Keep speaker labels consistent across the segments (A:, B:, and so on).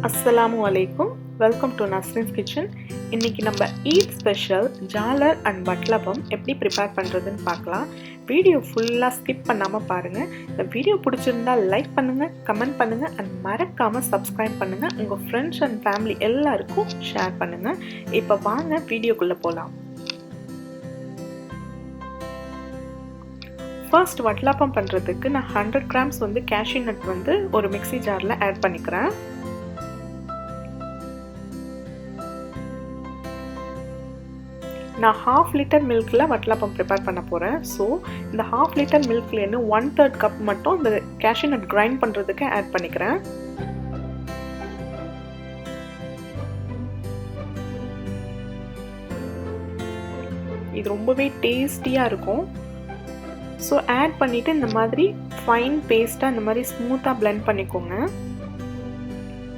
A: Assalamu alaikum. Welcome to Nashrin's kitchen. இன்னைக்கு நம்ம Eid special ஜாலர் and watalappam எப்படி ப்ரிப்பேர் பண்ணுறதுன்னு பார்க்கலாம். வீடியோ ஃபுல்லாக ஸ்கிப் பண்ணாமல் பாருங்கள். இந்த வீடியோ பிடிச்சிருந்தால் லைக் பண்ணுங்கள், கமெண்ட் பண்ணுங்கள் அண்ட் மறக்காமல் சப்ஸ்கிரைப் பண்ணுங்கள். உங்கள் ஃப்ரெண்ட்ஸ் அண்ட் ஃபேமிலி எல்லாருக்கும் ஷேர் பண்ணுங்கள். இப்போ வாங்க வீடியோக்குள்ளே போகலாம். ஃபர்ஸ்ட் வட்டலப்பம் பண்ணுறதுக்கு நான் 100 கிராம்ஸ் கேஷ்யூ நட் ஒரு மிக்ஸி ஜாரில் ஆட் பண்ணிக்கிறேன். நான் 1/2 லிட்டர் மில்கில் வட்டலப்பம் ப்ரிப்பேர் பண்ண போகிறேன். ஸோ இந்த 1/2 லிட்டர் மில்க்லேருந்து 1/3 கப் மட்டும் இந்த கேஷ்யூ நட் கிரைண்ட் பண்ணுறதுக்கு ஆட் பண்ணிக்கிறேன். இது ரொம்பவே டேஸ்டியாக இருக்கும். ஸோ ஆட் பண்ணிவிட்டு இந்த மாதிரி ஃபைன் பேஸ்ட்டாக இந்த மாதிரி ஸ்மூத்தாக பிளெண்ட் பண்ணிக்கோங்க.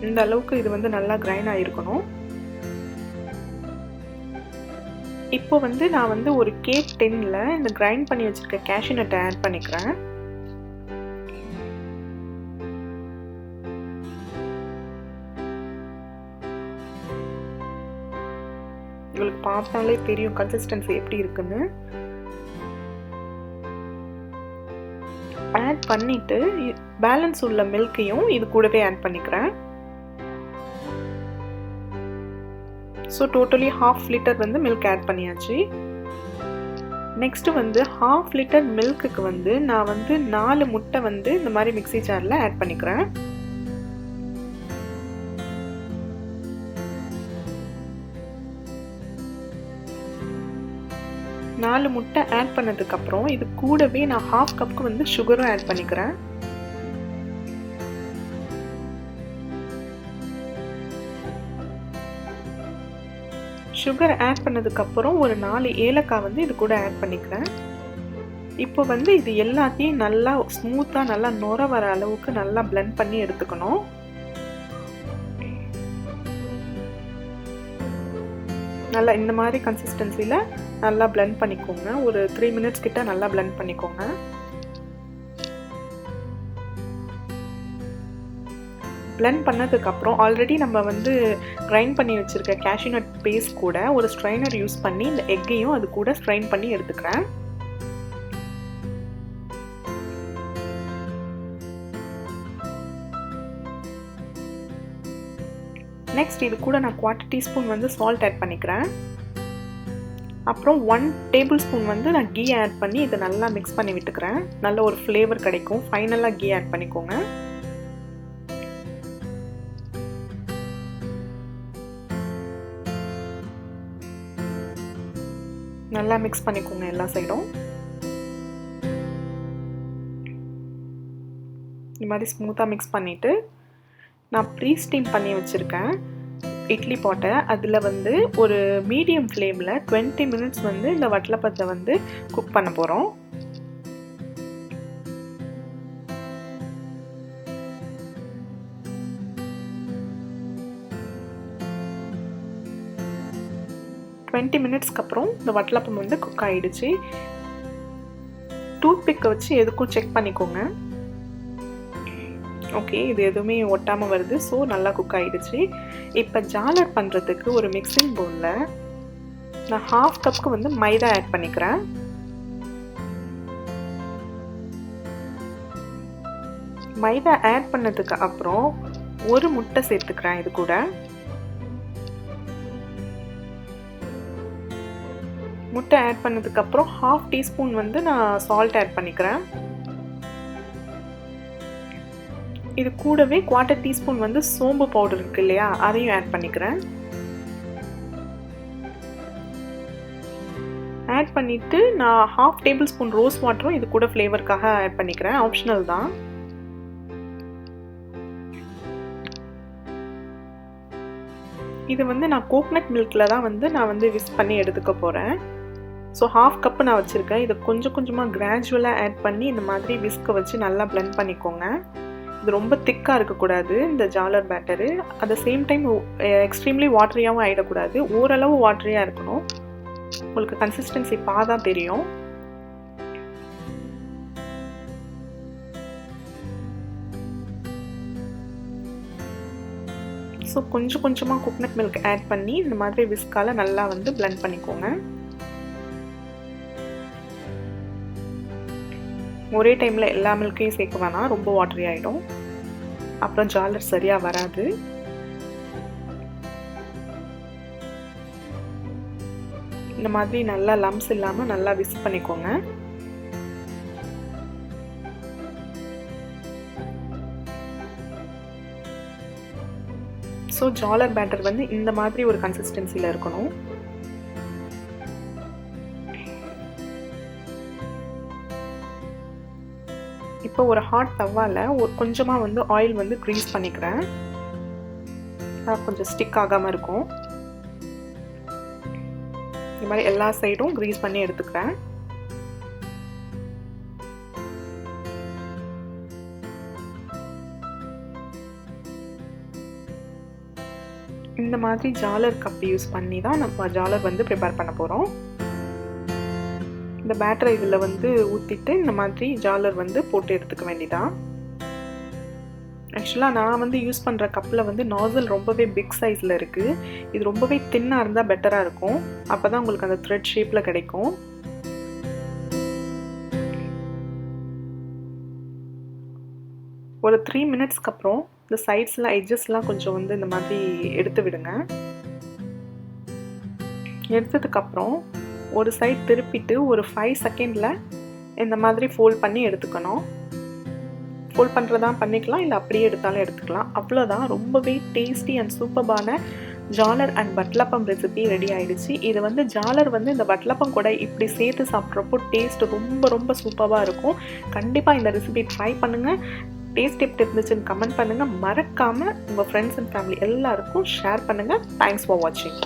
A: இந்த அளவுக்கு இது நல்லா கிரைண்ட் ஆகிருக்கணும். இப்போ நான் ஒரு கேக் டின்ல இந்த கிரைண்ட் பண்ணி வச்சிருக்க கேஷ்யூ நட்டை ஆட் பண்ணிக்கிறேன். உங்களுக்கு பார்த்தாலே தெரியும் கன்சிஸ்டன்சி எப்படி இருக்குன்னு. ஆட் பண்ணிட்டு பேலன்ஸ் உள்ள மில்கையும் இது கூடவே ஆட் பண்ணிக்கிறேன். So totally 1/2 litre milk add பண்ணியாச்சு. நெக்ஸ்ட் 1/2 லிட்டர் மில்க்குக்கு நான் 4 முட்டை இந்த மாதிரி மிக்ஸி ஜாரில் ஆட் பண்ணிக்கிறேன். நாலு முட்டை ஆட் பண்ணதுக்கப்புறம் இது கூடவே நான் 1/2 கப்புக்கு சுகரும் ஆட் பண்ணிக்கிறேன். சுகர் ஆட் பண்ணதுக்கப்புறம் ஒரு 4 ஏலக்காய் இது கூட ஆட் பண்ணிக்கிறேன். இப்போ இது எல்லாத்தையும் நல்லா ஸ்மூத்தாக நல்லா நுர வர அளவுக்கு நல்லா பிளெண்ட் பண்ணி எடுத்துக்கணும். நல்லா இந்த மாதிரி கன்சிஸ்டன்சியில் நல்லா பிளெண்ட் பண்ணிக்கோங்க. ஒரு 3 மினிட்ஸ் கிட்ட நல்லா பிளெண்ட் பண்ணிக்கோங்க. பிளெண்ட் பண்ணதுக்கப்புறம் ஆல்ரெடி நம்ம கிரைண்ட் பண்ணி வச்சுருக்க கேஷ்யூ நட் பேஸ்ட் கூட ஒரு ஸ்ட்ரைனர் யூஸ் பண்ணி இந்த எக்கையும் அது கூட ஸ்ட்ரைன் பண்ணி எடுத்துக்கிறேன். நெக்ஸ்ட் இது கூட நான் 1/4 டீஸ்பூன் சால்ட் ஆட் பண்ணிக்கிறேன். அப்புறம் 1 டேபிள் ஸ்பூன் நான் கீ ஆட் பண்ணி இதை நல்லா மிக்ஸ் பண்ணி விட்டுக்கிறேன். நல்ல ஒரு ஃப்ளேவர் கிடைக்கும். ஃபைனலாக கீ ஆட் பண்ணிக்கோங்க. நல்லா மிக்ஸ் பண்ணிக்கோங்க எல்லா சைடும். இந்த மாதிரி ஸ்மூத்தாக மிக்ஸ் பண்ணிவிட்டு நான் ப்ரீ ஸ்டீம் பண்ணி வச்சுருக்கேன் இட்லி பாட்டை. அதில் ஒரு மீடியம் ஃப்ளேமில் 20 மினிட்ஸ் இந்த வட்டலப்பத்தை குக் பண்ண போகிறோம். 20 மினிட்ஸ்க்கு அப்புறம் இந்த வட்டலப்பம் குக் ஆகிடுச்சு. டூத் பிக்கை வச்சு எதுக்கும் செக் பண்ணிக்கோங்க. ஓகே, இது எதுவுமே ஒட்டாமல் வருது. ஸோ நல்லா குக் ஆகிடுச்சு. இப்போ ஜாலர் பண்ணுறதுக்கு ஒரு மிக்சிங் பவுலில் நான் 1/2 கப்புக்கு மைதா ஆட் பண்ணிக்கிறேன். மைதா ஆட் பண்ணதுக்கு அப்புறம் ஒரு முட்டை சேர்த்துக்கிறேன். இது கூட முட்டை ஆட் பண்ணதுக்கப்புறம் 1/2 டீஸ்பூன் நான் சால்ட் ஆட் பண்ணிக்கிறேன். இது கூடவே 1/4 டீஸ்பூன் சோம்பு பவுடர் இருக்கு இல்லையா, அதையும் ஆட் பண்ணிக்கிறேன். ஆட் பண்ணிவிட்டு நான் 1/2 டேபிள் ஸ்பூன் ரோஸ் வாட்டரும் இது கூட ஃப்ளேவருக்காக ஆட் பண்ணிக்கிறேன். ஆப்ஷனல் தான். இது நான் கோகனட் மில்கில் தான் நான் விஸ்க் பண்ணி எடுத்துக்க போகிறேன். ஸோ 1/2 கப்பு நான் வச்சுருக்கேன். இதை கொஞ்சம் கொஞ்சமாக கிராஜுவலாக ஆட் பண்ணி இந்த மாதிரி விஸ்கை வச்சு நல்லா பிளெண்ட் பண்ணிக்கோங்க. இது ரொம்ப திக்காக இருக்கக்கூடாது இந்த ஜாலர் batter. At the same time extremely வாட்டரியாகவும் ஆகிடக்கூடாது. ஓரளவு வாட்டரியாக இருக்கணும். உங்களுக்கு கன்சிஸ்டன்சி தான் தெரியும். ஸோ கொஞ்சம் கொஞ்சமாக கோகனட் மில்க் ஆட் பண்ணி இந்த மாதிரி விஸ்கால நல்லா வந்து பிளெண்ட் பண்ணிக்கோங்க. ஒரே டைமில் எல்லா மில்க்கையும் சேர்க்க வேணாம், ரொம்ப வாட்டரி ஆகிடும், அப்புறம் ஜாலர் சரியாக வராது. இந்த மாதிரி நல்லா லம்ஸ் இல்லாமல் நல்லா விஸ்க் பண்ணிக்கோங்க. ஸோ ஜாலர் பேட்டர் வந்து இந்த மாதிரி ஒரு கன்சிஸ்டன்சியில் இருக்கணும். இப்போ ஒரு ஹாட் தவாவில் கொஞ்சமாக வந்து ஆயில் வந்து க்ரீஸ் பண்ணிக்கிறேன், கொஞ்சம் ஸ்டிக் ஆகாமல் இருக்கும். இந்த மாதிரி எல்லா சைடும் க்ரீஸ் பண்ணி எடுத்துக்கிறேன். இந்த மாதிரி ஜாலர் கப் யூஸ் பண்ணி தான் நம்ம ஜாலர் வந்து ப்ரிப்பேர் பண்ண போகிறோம். இந்த பேட்டரை இதில் வந்து ஊற்றிட்டு இந்த மாதிரி ஜாலர் வந்து போட்டு எடுத்துக்க வேண்டியதான். ஆக்சுவலாக நான் வந்து யூஸ் பண்ணுற கப்பில் வந்து நாசல் ரொம்பவே பிக் சைஸில் இருக்குது. இது ரொம்பவே தின்னாக இருந்தால் பெட்டராக இருக்கும், அப்போ தான் உங்களுக்கு அந்த த்ரெட் ஷேப்பில் கிடைக்கும். ஒரு 3 மினிட்ஸ்க்கு அப்புறம் இந்த சைட்ஸ்லாம் எட்ஜஸ்லாம் கொஞ்சம் வந்து இந்த மாதிரி எடுத்து விடுங்க. எடுத்ததுக்கப்புறம் ஒரு சைட் திருப்பிட்டு ஒரு 5 செகண்டில் இந்த மாதிரி ஃபோல்ட் பண்ணி எடுத்துக்கணும். ஃபோல்ட் பண்ணுறதா பண்ணிக்கலாம், இல்லை அப்படியே எடுத்தாலும் எடுத்துக்கலாம். அவ்வளோதான், ரொம்பவே டேஸ்டி அண்ட் சூப்பர்பான ஜாலர் அண்ட் வட்டலப்பம் ரெசிபி ரெடி ஆகிடுச்சு. இது வந்து ஜாலர் வந்து இந்த வட்டலப்பம் கூட இப்படி சேர்த்து சாப்பிட்றப்போ டேஸ்ட் ரொம்ப ரொம்ப சூப்பராக இருக்கும். கண்டிப்பாக இந்த ரெசிபி ட்ரை பண்ணுங்கள். டேஸ்ட் எப்படி இருந்துச்சுன்னு கமெண்ட் பண்ணுங்கள். மறக்காமல் உங்கள் ஃப்ரெண்ட்ஸ் அண்ட் ஃபேமிலி எல்லாருக்கும் ஷேர் பண்ணுங்கள். தேங்க்ஸ் ஃபார் வாட்சிங்.